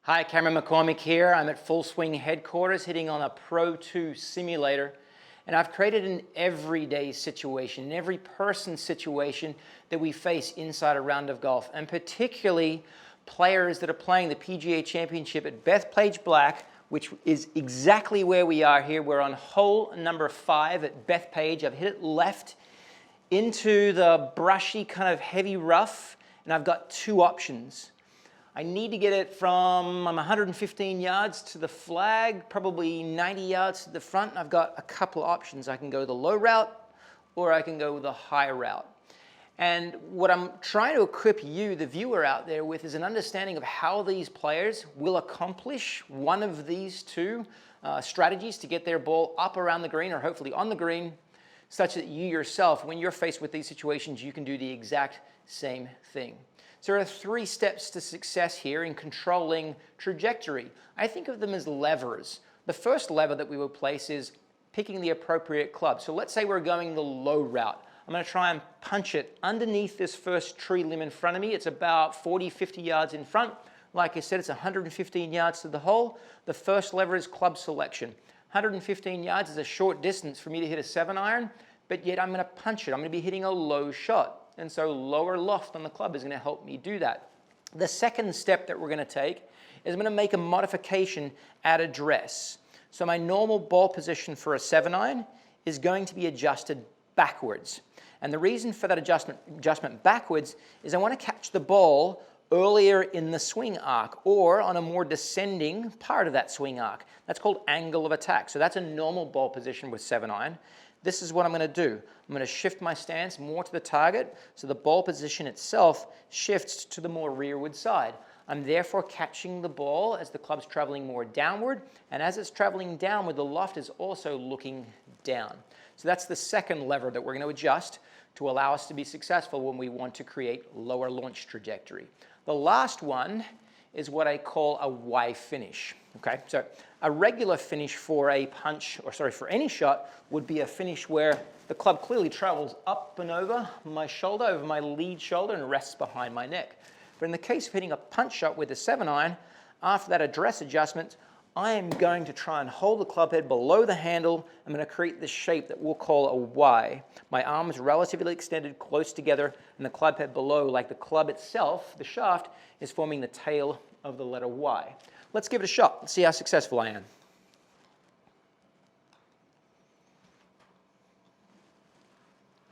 Hi, Cameron McCormick here. I'm at Full Swing headquarters hitting on a Pro 2 simulator, and I've created an everyday situation, an every person situation that we face inside a round of golf, and particularly players that are playing the PGA Championship at Bethpage Black, which is exactly where we are here. We're on hole number 5 at Bethpage. I've hit it left into the brushy kind of heavy rough, and I've got two options. I need to get it from 115 yards to the flag, probably 90 yards to the front. I've got a couple of options. I can go the low route or I can go the high route. And what I'm trying to equip you, the viewer out there, with is an understanding of how these players will accomplish one of these two strategies to get their ball up around the green or hopefully on the green, such that you yourself, when you're faced with these situations, you can do the exact same thing. So there are 3 steps to success here in controlling trajectory. I think of them as levers. The first lever that we will place is picking the appropriate club. So let's say we're going the low route. I'm going to try and punch it underneath this first tree limb in front of me. It's about 40, 50 yards in front. Like I said, it's 115 yards to the hole. The first lever is club selection. 115 yards is a short distance for me to hit a 7-iron, but yet I'm going to punch it. I'm going to be hitting a low shot. And so lower loft on the club is going to help me do that. The second step that we're going to take is I'm going to make a modification at address. So my normal ball position for a 7-iron is going to be adjusted backwards. And the reason for that adjustment backwards is I want to catch the ball earlier in the swing arc or on a more descending part of that swing arc. That's called angle of attack. So that's a normal ball position with 7-iron. This is what I'm going to do. I'm going to shift my stance more to the target so the ball position itself shifts to the more rearward side. I'm therefore catching the ball as the club's traveling more downward, and as it's traveling downward, the loft is also looking down. So that's the second lever that we're going to adjust to allow us to be successful when we want to create lower launch trajectory. The last one is what I call a Y finish. Okay, so a regular finish for a punch, or sorry, for any shot would be a finish where the club clearly travels up and over my shoulder, over my lead shoulder, and rests behind my neck. But in the case of hitting a punch shot with a 7-iron, after that address adjustment, I am going to try and hold the club head below the handle. I'm going to create this shape that we'll call a Y. My arms relatively extended close together, and the club head below, like the club itself, the shaft, is forming the tail of the letter Y. Let's give it a shot. Let's see how successful I am.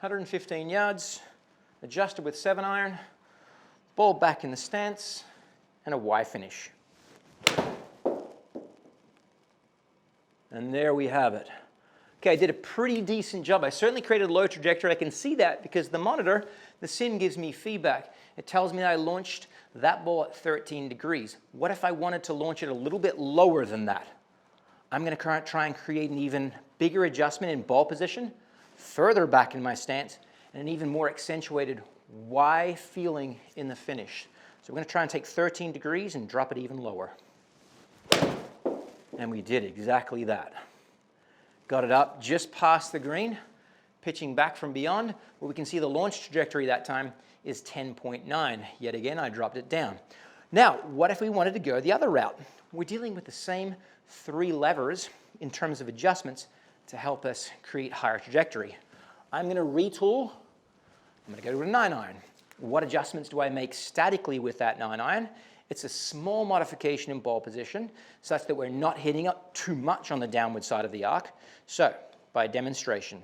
"115 yards, adjusted with 7-iron, ball back in the stance, and a Y finish. And there we have it. Okay, I did a pretty decent job. I certainly created low trajectory. I can see that because the monitor, the sim, gives me feedback. It tells me that I launched that ball at 13 degrees. What if I wanted to launch it a little bit lower than that? I'm going to try and create an even bigger adjustment in ball position, further back in my stance, and an even more accentuated Y feeling in the finish. So we're going to try and take 13 degrees and drop it even lower. And we did exactly that. Got it up just past the green, pitching back from beyond, where we can see the launch trajectory that time is 10.9. Yet again, I dropped it down. Now, what if we wanted to go the other route? We're dealing with the same 3 levers in terms of adjustments to help us create higher trajectory. I'm going to retool. I'm going to go to a 9-iron. What adjustments do I make statically with that 9-iron? It's a small modification in ball position such that we're not hitting up too much on the downward side of the arc. So, by demonstration,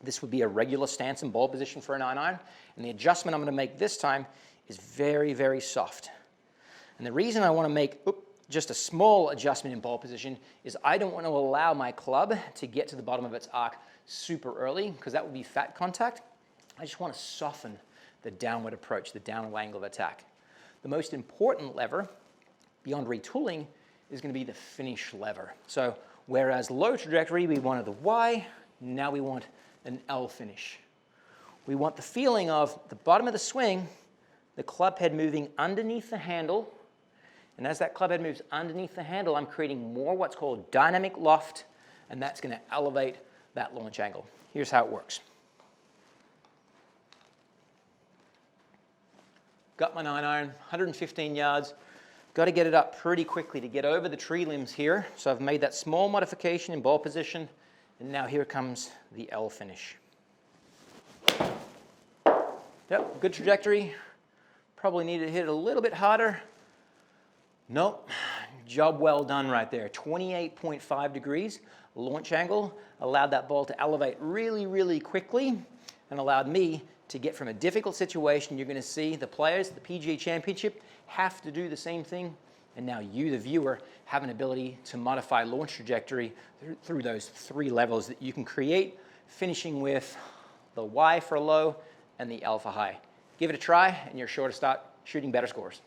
this would be a regular stance and ball position for a 9-iron, and the adjustment I'm going to make this time is very, very soft. And the reason I want to make just a small adjustment in ball position is I don't want to allow my club to get to the bottom of its arc super early, because that would be fat contact. I just want to soften the downward approach, the downward angle of attack. The most important lever, beyond retooling, is going to be the finish lever. So whereas low trajectory, we wanted the Y, now we want an L finish. We want the feeling of the bottom of the swing, the club head moving underneath the handle, and as that club head moves underneath the handle, I'm creating more what's called dynamic loft, and that's going to elevate that launch angle. Here's how it works. Got my 9-iron, 115 yards, Got to get it up pretty quickly to get over the tree limbs here. So I've made that small modification in ball position, and now here comes the L finish. Yep, good trajectory. Probably need to hit it a little bit harder. Nope, job well done right there. 28.5 degrees launch angle, allowed that ball to elevate really, really quickly, and allowed me to get from a difficult situation. You're gonna see the players at the PGA Championship have to do the same thing, and now you, the viewer, have an ability to modify launch trajectory through those 3 levels that you can create, finishing with the Y for low and the L for high. Give it a try, and you're sure to start shooting better scores.